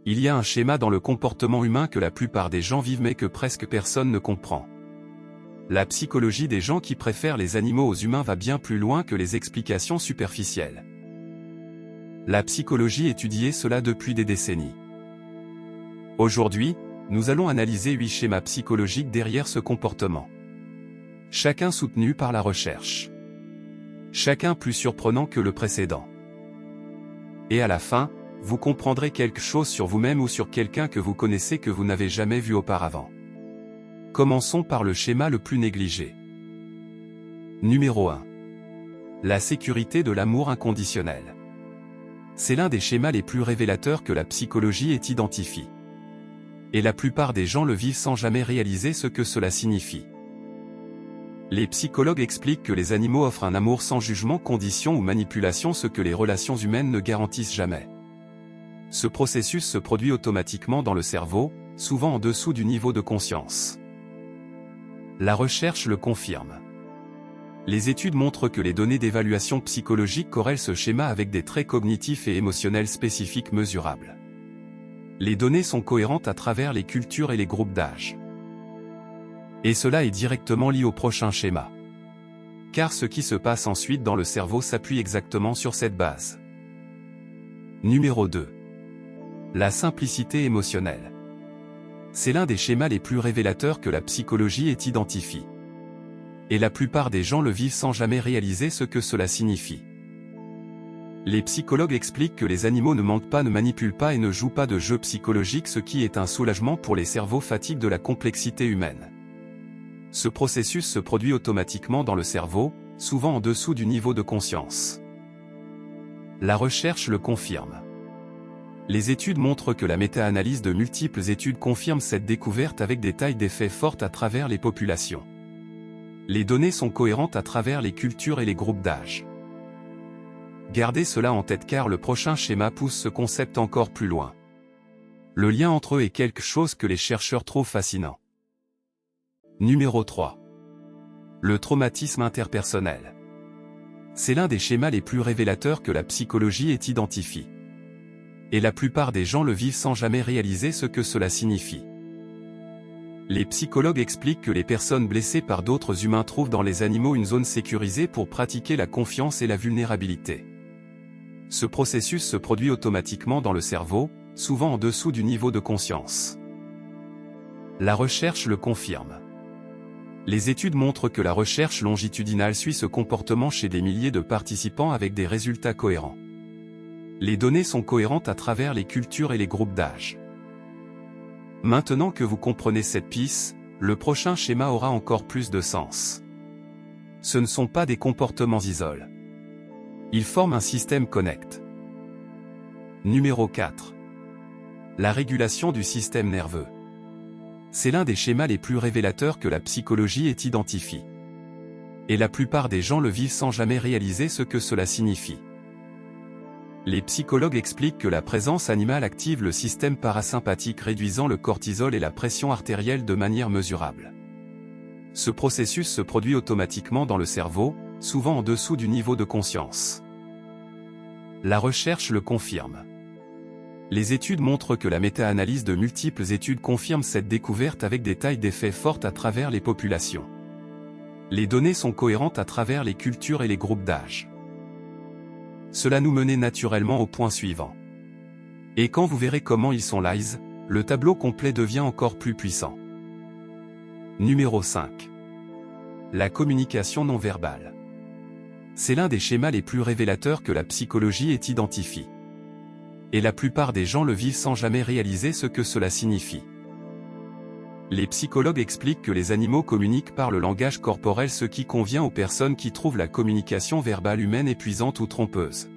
Il y a un schéma dans le comportement humain que la plupart des gens vivent mais que presque personne ne comprend. La psychologie des gens qui préfèrent les animaux aux humains va bien plus loin que les explications superficielles. La psychologie étudie cela depuis des décennies. Aujourd'hui, nous allons analyser 8 schémas psychologiques derrière ce comportement. Chacun soutenu par la recherche. Chacun plus surprenant que le précédent. Et à la fin, vous comprendrez quelque chose sur vous-même ou sur quelqu'un que vous connaissez que vous n'avez jamais vu auparavant. Commençons par le schéma le plus négligé. Numéro 1. La sécurité de l'amour inconditionnel. C'est l'un des schémas les plus révélateurs que la psychologie ait identifié. Et la plupart des gens le vivent sans jamais réaliser ce que cela signifie. Les psychologues expliquent que les animaux offrent un amour sans jugement, condition ou manipulation, ce que les relations humaines ne garantissent jamais. Ce processus se produit automatiquement dans le cerveau, souvent en dessous du niveau de conscience. La recherche le confirme. Les études montrent que les données d'évaluation psychologique corrèlent ce schéma avec des traits cognitifs et émotionnels spécifiques mesurables. Les données sont cohérentes à travers les cultures et les groupes d'âge. Et cela est directement lié au prochain schéma. Car ce qui se passe ensuite dans le cerveau s'appuie exactement sur cette base. Numéro 2. La simplicité émotionnelle. C'est l'un des schémas les plus révélateurs que la psychologie ait identifié. Et la plupart des gens le vivent sans jamais réaliser ce que cela signifie. Les psychologues expliquent que les animaux ne mentent pas, ne manipulent pas et ne jouent pas de jeux psychologiques, ce qui est un soulagement pour les cerveaux fatigués de la complexité humaine. Ce processus se produit automatiquement dans le cerveau, souvent en dessous du niveau de conscience. La recherche le confirme. Les études montrent que la méta-analyse de multiples études confirme cette découverte avec des tailles d'effets fortes à travers les populations. Les données sont cohérentes à travers les cultures et les groupes d'âge. Gardez cela en tête car le prochain schéma pousse ce concept encore plus loin. Le lien entre eux est quelque chose que les chercheurs trouvent fascinant. Numéro 3. Le traumatisme interpersonnel. C'est l'un des schémas les plus révélateurs que la psychologie ait identifié. Et la plupart des gens le vivent sans jamais réaliser ce que cela signifie. Les psychologues expliquent que les personnes blessées par d'autres humains trouvent dans les animaux une zone sécurisée pour pratiquer la confiance et la vulnérabilité. Ce processus se produit automatiquement dans le cerveau, souvent en dessous du niveau de conscience. La recherche le confirme. Les études montrent que la recherche longitudinale suit ce comportement chez des milliers de participants avec des résultats cohérents. Les données sont cohérentes à travers les cultures et les groupes d'âge. Maintenant que vous comprenez cette piste, le prochain schéma aura encore plus de sens. Ce ne sont pas des comportements isolés. Ils forment un système connect. Numéro 4. La régulation du système nerveux. C'est l'un des schémas les plus révélateurs que la psychologie ait identifié. Et la plupart des gens le vivent sans jamais réaliser ce que cela signifie. Les psychologues expliquent que la présence animale active le système parasympathique, réduisant le cortisol et la pression artérielle de manière mesurable. Ce processus se produit automatiquement dans le cerveau, souvent en dessous du niveau de conscience. La recherche le confirme. Les études montrent que la méta-analyse de multiples études confirme cette découverte avec des tailles d'effets fortes à travers les populations. Les données sont cohérentes à travers les cultures et les groupes d'âge. Cela nous menait naturellement au point suivant. Et quand vous verrez comment ils sont lies, le tableau complet devient encore plus puissant. Numéro 5. La communication non verbale. C'est l'un des schémas les plus révélateurs que la psychologie ait identifié. Et la plupart des gens le vivent sans jamais réaliser ce que cela signifie. Les psychologues expliquent que les animaux communiquent par le langage corporel, ce qui convient aux personnes qui trouvent la communication verbale humaine épuisante ou trompeuse.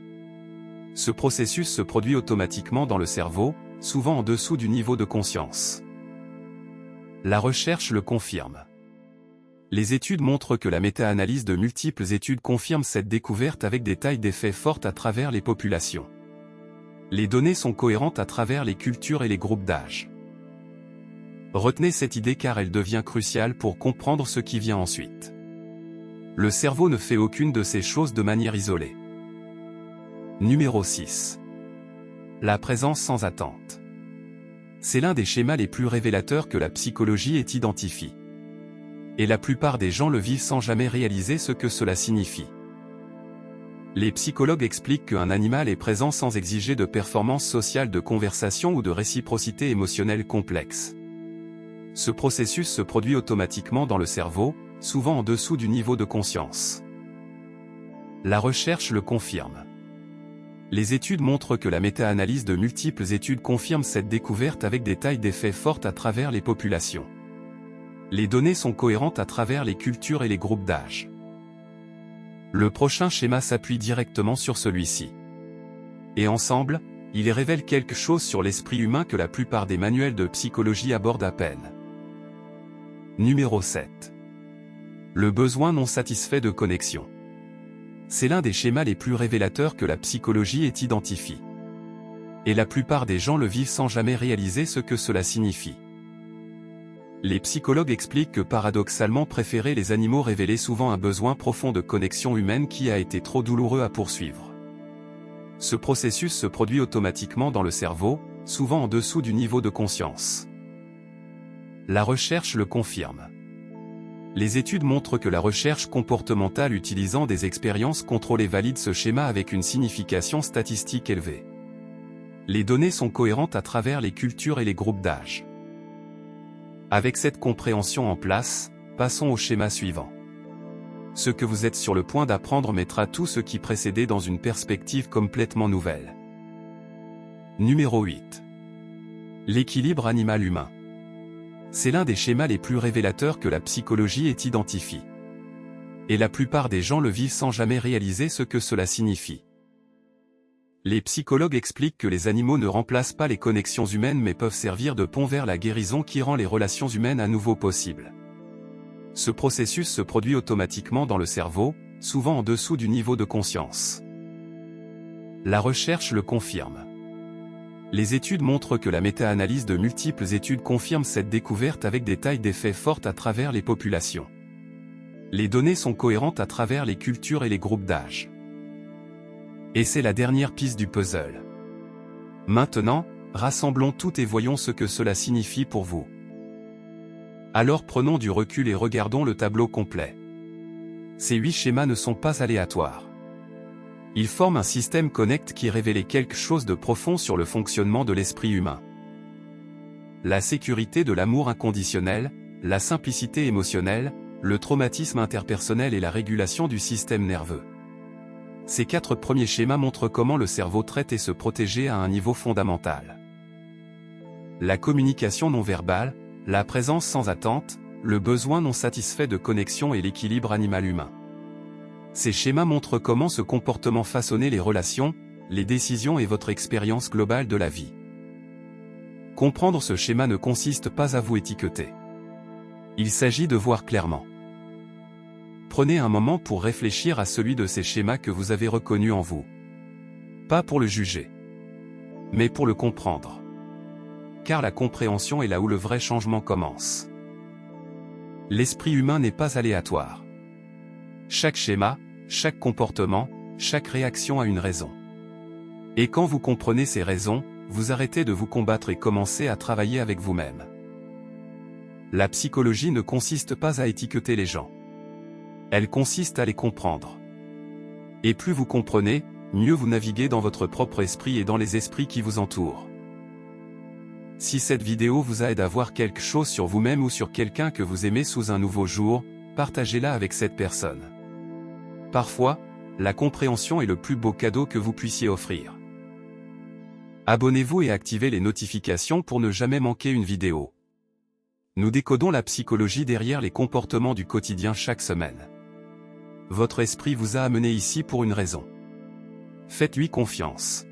Ce processus se produit automatiquement dans le cerveau, souvent en dessous du niveau de conscience. La recherche le confirme. Les études montrent que la méta-analyse de multiples études confirme cette découverte avec des tailles d'effets fortes à travers les populations. Les données sont cohérentes à travers les cultures et les groupes d'âge. Retenez cette idée car elle devient cruciale pour comprendre ce qui vient ensuite. Le cerveau ne fait aucune de ces choses de manière isolée. Numéro 6. La présence sans attente. C'est l'un des schémas les plus révélateurs que la psychologie ait identifié. Et la plupart des gens le vivent sans jamais réaliser ce que cela signifie. Les psychologues expliquent qu'un animal est présent sans exiger de performance sociale, de conversation ou de réciprocité émotionnelle complexe. Ce processus se produit automatiquement dans le cerveau, souvent en dessous du niveau de conscience. La recherche le confirme. Les études montrent que la méta-analyse de multiples études confirme cette découverte avec des tailles d'effets fortes à travers les populations. Les données sont cohérentes à travers les cultures et les groupes d'âge. Le prochain schéma s'appuie directement sur celui-ci. Et ensemble, il révèle quelque chose sur l'esprit humain que la plupart des manuels de psychologie abordent à peine. Numéro 7. Le besoin non satisfait de connexion. C'est l'un des schémas les plus révélateurs que la psychologie ait identifié. Et la plupart des gens le vivent sans jamais réaliser ce que cela signifie. Les psychologues expliquent que paradoxalement préférer les animaux révélait souvent un besoin profond de connexion humaine qui a été trop douloureux à poursuivre. Ce processus se produit automatiquement dans le cerveau, souvent en dessous du niveau de conscience. La recherche le confirme. Les études montrent que la recherche comportementale utilisant des expériences contrôlées valide ce schéma avec une signification statistique élevée. Les données sont cohérentes à travers les cultures et les groupes d'âge. Avec cette compréhension en place, passons au schéma suivant. Ce que vous êtes sur le point d'apprendre mettra tout ce qui précédait dans une perspective complètement nouvelle. Numéro 8. L'équilibre animal-humain. C'est l'un des schémas les plus révélateurs que la psychologie ait identifié. Et la plupart des gens le vivent sans jamais réaliser ce que cela signifie. Les psychologues expliquent que les animaux ne remplacent pas les connexions humaines mais peuvent servir de pont vers la guérison qui rend les relations humaines à nouveau possibles. Ce processus se produit automatiquement dans le cerveau, souvent en dessous du niveau de conscience. La recherche le confirme. Les études montrent que la méta-analyse de multiples études confirme cette découverte avec des tailles d'effets fortes à travers les populations. Les données sont cohérentes à travers les cultures et les groupes d'âge. Et c'est la dernière piste du puzzle. Maintenant, rassemblons tout et voyons ce que cela signifie pour vous. Alors prenons du recul et regardons le tableau complet. Ces 8 schémas ne sont pas aléatoires. Ils forment un système connect qui révèle quelque chose de profond sur le fonctionnement de l'esprit humain. La sécurité de l'amour inconditionnel, la simplicité émotionnelle, le traumatisme interpersonnel et la régulation du système nerveux. Ces 4 premiers schémas montrent comment le cerveau traite et se protéger à un niveau fondamental. La communication non verbale, la présence sans attente, le besoin non satisfait de connexion et l'équilibre animal-humain. Ces schémas montrent comment ce comportement façonnait les relations, les décisions et votre expérience globale de la vie. Comprendre ce schéma ne consiste pas à vous étiqueter. Il s'agit de voir clairement. Prenez un moment pour réfléchir à celui de ces schémas que vous avez reconnus en vous. Pas pour le juger, mais pour le comprendre. Car la compréhension est là où le vrai changement commence. L'esprit humain n'est pas aléatoire. Chaque schéma, chaque comportement, chaque réaction a une raison. Et quand vous comprenez ces raisons, vous arrêtez de vous combattre et commencez à travailler avec vous-même. La psychologie ne consiste pas à étiqueter les gens. Elle consiste à les comprendre. Et plus vous comprenez, mieux vous naviguez dans votre propre esprit et dans les esprits qui vous entourent. Si cette vidéo vous aide à voir quelque chose sur vous-même ou sur quelqu'un que vous aimez sous un nouveau jour, partagez-la avec cette personne. Parfois, la compréhension est le plus beau cadeau que vous puissiez offrir. Abonnez-vous et activez les notifications pour ne jamais manquer une vidéo. Nous décodons la psychologie derrière les comportements du quotidien chaque semaine. Votre esprit vous a amené ici pour une raison. Faites-lui confiance.